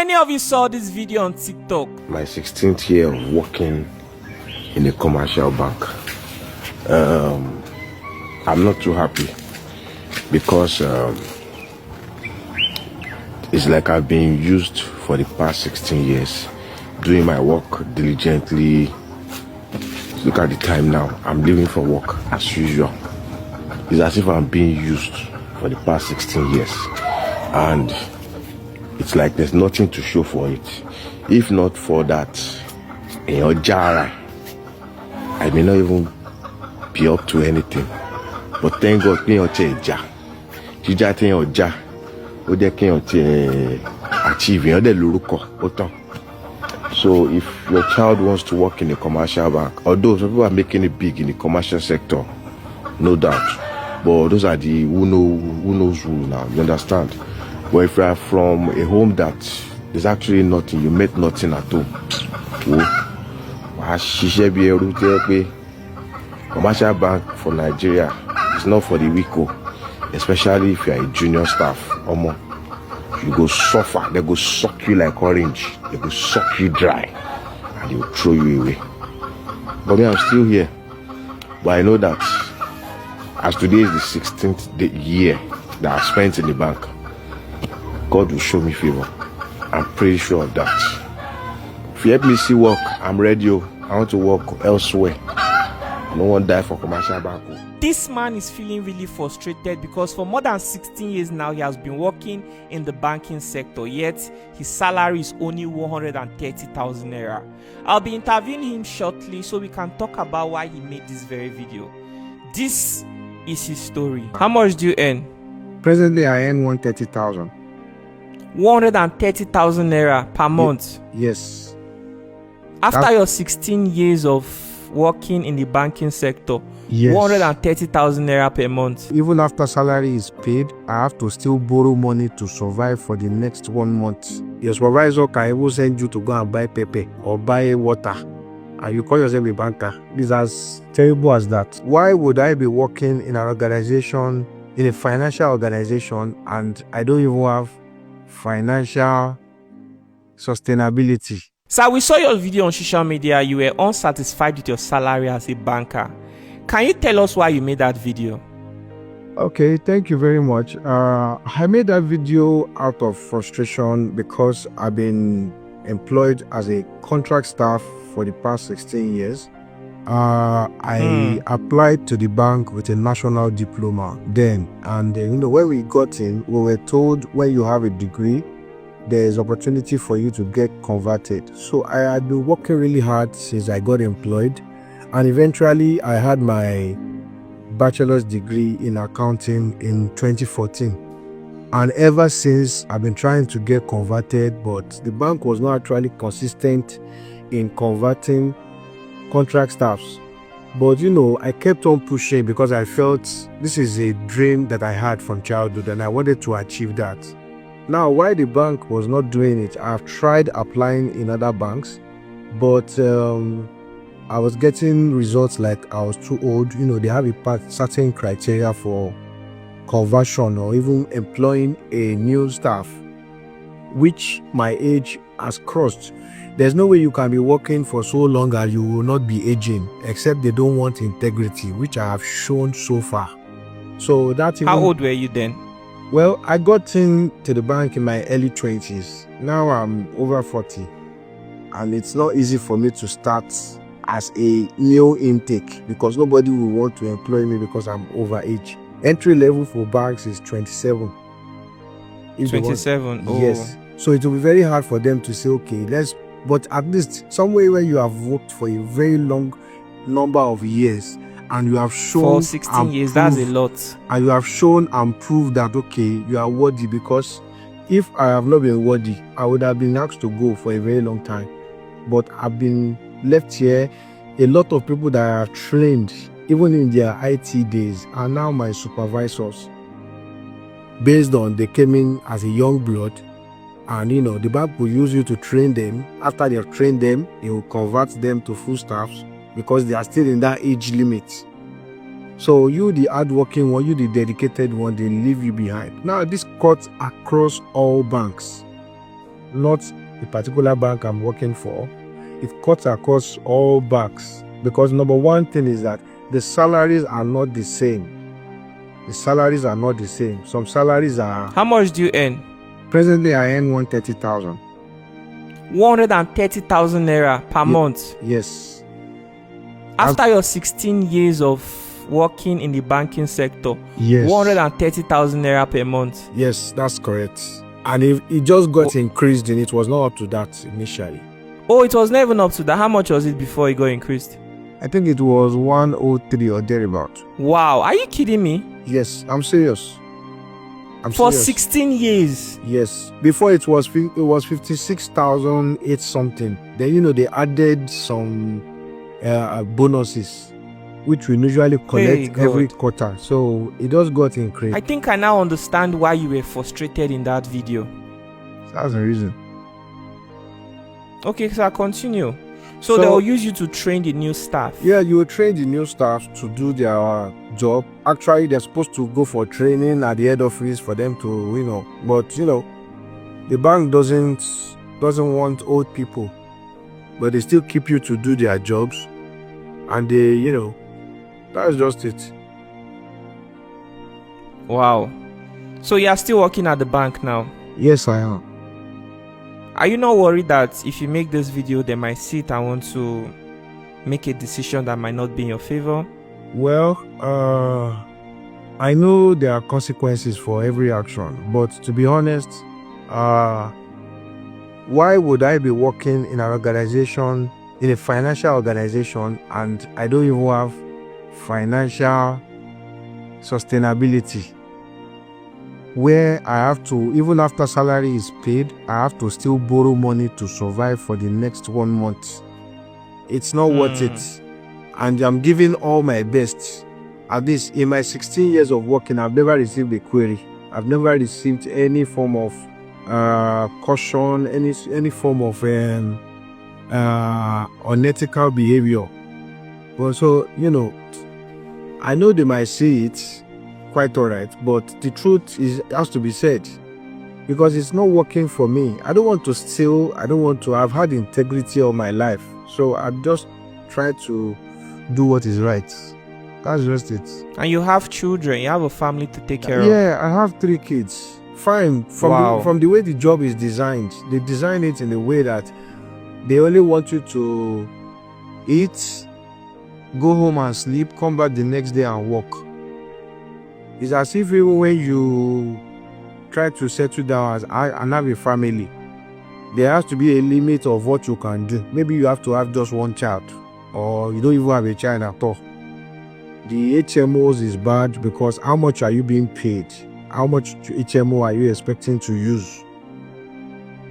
many of you saw this video on TikTok? My 16th year of working in a commercial bank. I'm not too happy because it's like I've been used for the past 16 years, doing my work diligently. Look at the time now. I'm leaving for work as usual. It's as if I'm being used for the past 16 years. And it's like there's nothing to show for it. If not for that, in your jar, I may not even be up to anything. But thank God, in your jar, you just in your jar, what they can achieve in the luruko. So if your child wants to work in a commercial bank, although some people are making it big in the commercial sector, no doubt. But those are the who knows who now, you understand? But if you are from a home that there's actually nothing, you met nothing at home. Commercial bank for Nigeria is not for the weak, especially if you are a junior staff. You go suffer, they go suck you like orange, they go suck you dry, and they will throw you away. But me, I'm still here. But I know that as today is the 16th year that I spent in the bank, God will show me favor. I'm pretty sure of that. If you help me see work, I'm ready. I want to work elsewhere. No one die for commercial bank. This man is feeling really frustrated because for more than 16 years now he has been working in the banking sector, yet his salary is only 130,000 naira. I'll be interviewing him shortly so we can talk about why he made this very video. This is his story. How much do you earn? Presently I earn 130,000. 130,000 naira per month? Yes. After your 16 years of working in the banking sector, yes, 130,000 naira per month. Even after salary is paid, I have to still borrow money to survive for the next 1 month. Your supervisor can even send you to go and buy pepper or buy water, and you call yourself a banker. This is as terrible as that. Why would I be working in an organization, in a financial organization, and I don't even have financial sustainability? Sir, we saw your video on social media. You were unsatisfied with your salary as a banker. Can you tell us why you made that video? Okay, thank you very much. I made that video out of frustration because I've been employed as a contract staff for the past 16 years. I applied to the bank with a national diploma then, and when we got in, we were told when you have a degree, there is opportunity for you to get converted. So I had been working really hard since I got employed, and eventually I had my bachelor's degree in accounting in 2014. And ever since, I've been trying to get converted, but the bank was not actually consistent in converting contract staffs. But I kept on pushing because I felt this is a dream that I had from childhood and I wanted to achieve that. Now, why the bank was not doing it, I've tried applying in other banks, but I was getting results like I was too old. They have a certain criteria for conversion or even employing a new staff, which my age has crossed. There's no way you can be working for so long and you will not be aging, except they don't want integrity, which I have shown so far. So that. How old were you then? Well, I got into the bank in my early 20s. Now I'm over 40. And it's not easy for me to start as a new intake because nobody will want to employ me because I'm over age. Entry level for banks is 27. 27? Oh. Yes. So it will be very hard for them to say, okay, but at least somewhere where you have worked for a very long number of years, and you have shown for 16 years, that's a lot. And you have shown and proved that, okay, you are worthy, because if I have not been worthy, I would have been asked to go for a very long time. But I've been left here. A lot of people that are trained, even in their IT days, are now my supervisors. Based on they came in as a young blood, and the bank will use you to train them. After they have trained them, they will convert them to full staffs, because they are still in that age limit. So you, the hardworking one, you, the dedicated one, they leave you behind. Now, this cuts across all banks. not a particular bank I'm working for. It cuts across all banks because number one thing is that the salaries are not the same. The salaries are not the same. Some salaries are... How much do you earn? Presently, I earn 130,000. 130,000 naira per month? Yes. After your 16 years of working in the banking sector, yes, 130,000 naira per month? Yes, that's correct. And it just got increased, and it was not up to that initially. Oh, it was not even up to that. How much was it before it got increased? I think it was 103 or thereabout. Wow, are you kidding me? Yes, I'm serious. For 16 years? Yes. Before it was 56,008 something. Then they added some bonuses, which we usually collect every quarter. So it just got increased. I think I now understand why you were frustrated in that video. That's the reason. Okay, so I'll continue. So they'll use you to train the new staff. Yeah, you will train the new staff to do their job. Actually, they're supposed to go for training at the head office for them to, but the bank doesn't want old people, but they still keep you to do their jobs, and that's just it. Wow. So you are still working at the bank now? Yes, I am. Are you not worried that if you make this video, they might see it and want to make a decision that might not be in your favor? Well, I know there are consequences for every action, but to be honest, why would I be working in an organization, in a financial organization, and I don't even have financial sustainability? Where I have to, even after salary is paid, I have to still borrow money to survive for the next 1 month. It's not worth it. And I'm giving all my best. At least in my 16 years of working, I've never received a query. I've never received any form of caution, any form of unethical behavior. But so, I know they might see it quite all right, but the truth has to be said, because it's not working for me. I don't want to steal. I've had integrity all my life, so I just try to do what is right. That's just it. And you have children, you have a family to take care of. Yeah, I have 3 kids. Fine. From the way the job is designed, they design it in a way that they only want you to eat, go home and sleep, come back the next day and work. It's as if even when you try to settle down and have a family, there has to be a limit of what you can do. Maybe you have to have just 1 child, or you don't even have a child at all. The HMOs is bad because how much are you being paid? How much HMO are you expecting to use?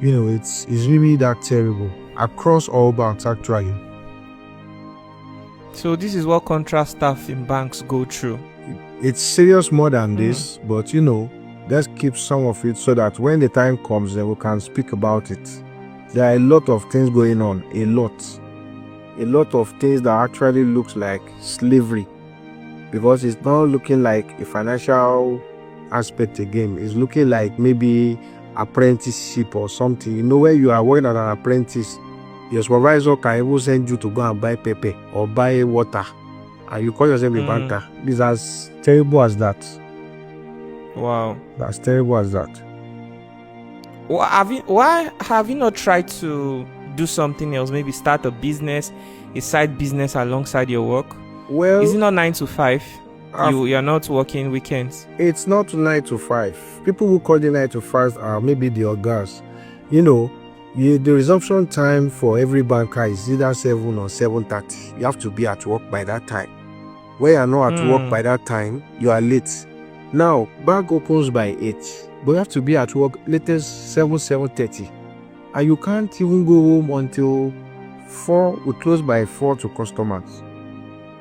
It's really that terrible across all banks actually. So this is what contract staff in banks go through. It's serious more than this, but let's keep some of it so that when the time comes, then we can speak about it. There are a lot of things going on, a lot of things that actually looks like slavery, because it's not looking like a financial aspect again. It's looking like maybe apprenticeship or something. Where you are working as an apprentice, your supervisor can even send you to go and buy pepper or buy water, and you call yourself a banker. This is as terrible as that. Wow. That's terrible as that. Why have you not tried to do something else? Maybe start a business, a side business alongside your work? Well, is it not 9 to 5? You're not working weekends? It's not 9 to 5. People who call it 9 to 5 are maybe the organs. The resumption time for every banker is either 7 or 7:30. You have to be at work by that time. When you're not at work by that time, you are late. Now, bank opens by 8, but you have to be at work latest 7:30. And you can't even go home until 4. We close by 4 to customers.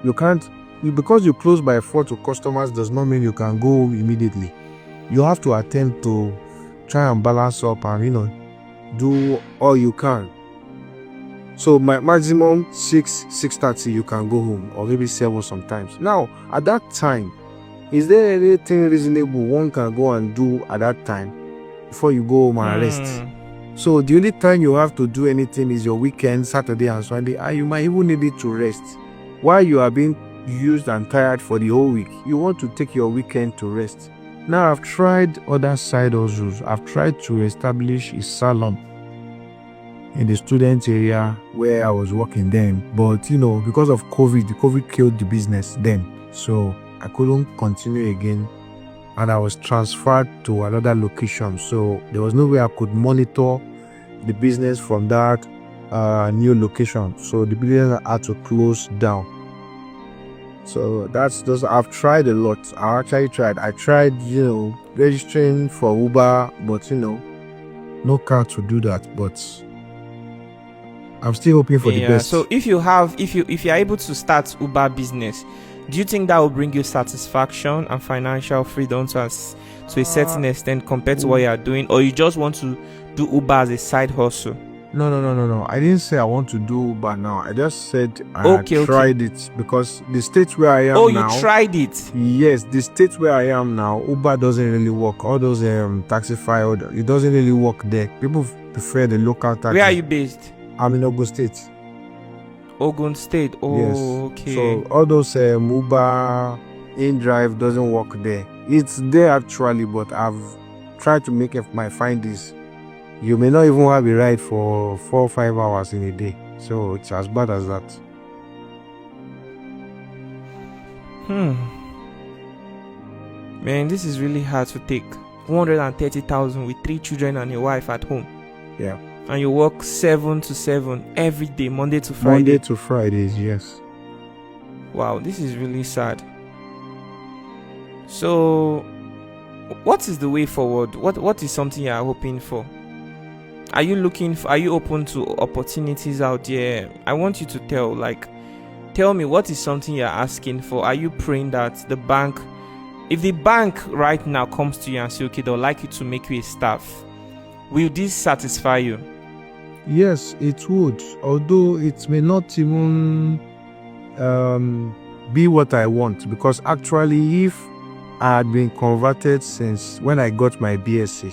You can't, because you close by 4 to customers does not mean you can go home immediately. You have to attempt to try and balance up and, do all you can. So my maximum 6:30 you can go home, or maybe 7 sometimes. Now, at that time, is there anything reasonable one can go and do at that time before you go home and rest? So the only time you have to do anything is your weekend, Saturday and Sunday, and you might even need it to rest. While you are being used and tired for the whole week, you want to take your weekend to rest. Now, I've tried other side hustles. I've tried to establish a salon in the student area where I was working then. But, because of COVID killed the business then. So I couldn't continue again. And I was transferred to another location. So there was no way I could monitor the business from that new location. So the business had to close down. So that's those. I've tried a lot. I tried, registering for Uber, but no car to do that. But I'm still hoping for the best. So if you're able to start Uber business, do you think that will bring you satisfaction and financial freedom to a certain extent compared to what you are doing, or you just want to do Uber as a side hustle? No. I didn't say I want to do Uber now. I just said I tried it because the state where I am now. Oh, you tried it? Yes, the state where I am now, Uber doesn't really work. All those Taxify, it doesn't really work there. People prefer the local taxi. Where are you based? I'm in Ogun State. Ogun State. Oh, yes. Okay. So all those Uber in-drive doesn't work there. It's there actually, but I've tried to make my findings. You may not even have a ride for 4 or 5 hours in a day. So it's as bad as that. Man, this is really hard to take. 130,000 with 3 children and a wife at home. Yeah. And you work 7 to 7 every day, Monday to Friday. Monday to Fridays, yes. Wow, this is really sad. So, what is the way forward? What is something you are hoping for? Are you open to opportunities out there? I want you to tell me what is something you're asking for. Are you praying that if the bank right now comes to you and say, okay, they'll like you to make you a staff, will this satisfy you? Yes, it would. Although it may not even be what I want, because actually, if I had been converted since when I got my BSc,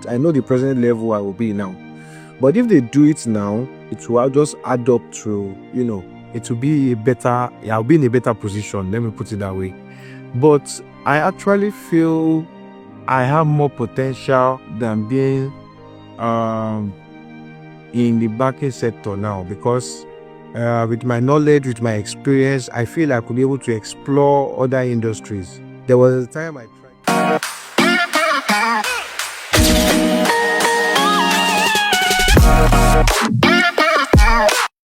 I know the present level I will be now. But if they do it now, it will just add up to, it will be I'll be in a better position. Let me put it that way. But I actually feel I have more potential than being in the banking sector now, because with my knowledge, with my experience, I feel I could be able to explore other industries. There was a time I tried.